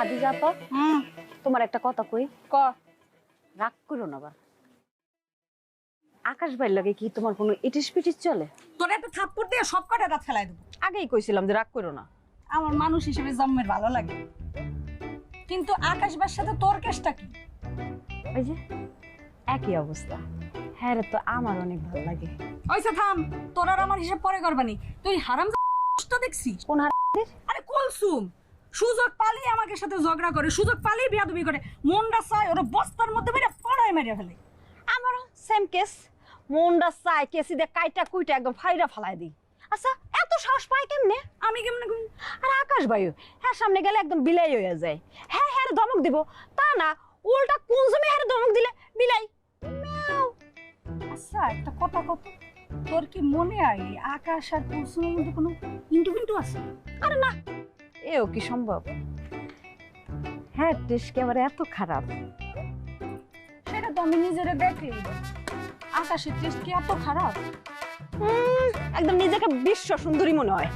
খাদিজা আপা তোমার একটা কথা কই ক রাগ করো না আবার আকাশ ভাইয়ের লাগে কি তোমার কোনো ইটিস পিটিস চলে তোর একটা থাপ্পড় দিয়ে সব কটা দাঁত ফেলাই দেবো। আগেই কইছিলাম যে রাগ করো না আমার মানুষ হিসেবে জন্মের ভালো লাগে, কিন্তু আকাশবার সাথে তোর কেসটা কি? ওই যে একই অবস্থা। হ্যাঁ রে, তো আমার অনেক ভালো লাগে। ওইসা থাম, তোর আর আমার হিসাব পরে করবানি। তুই হারাম কষ্ট দেখছিস? কোন হারামদের? আরে কুলসুম সুযোগ পালি আমাকে সাথে ঝগড়া করে, সুযোগ পালি বিয়াদবি করে, মনটা চায় ওরা বস্তার মধ্যে মেরে পড়ায় মেরে ফেলে। আমারও সেম কেস, মনটা চাই কেসি দিয়ে কাইটা কুইটা একদম ফাইরা ফালাই দিই। আচ্ছা এত সাহস পায় কেমনে? আমি কেমনে করি? আর আকাশ ভাইও হ্যাঁ সামনে গেলে একদম বিলাই হয়ে যায়। হ্যাঁ হ্যাঁ ধমক দিব তা না, উল্টা কোন সময় হ্যাঁ ধমক দিলে বিলাই ম্যাও। আচ্ছা একটা কথা কত, তোর কি মনে হয় এই আকাশ আর কুলসুমের মধ্যে কোনো ইন্টু বিন্টু আছে? আরে না, এও কি সম্ভব? হ্যাঁ টেস্ট কি আবার এত খারাপ? সেটা তো আমি নিজেরে দেখলি, আকাশের টেস্ট কি এত খারাপ? একদম নিজেকে বিশ্ব সুন্দরী মনে হয়।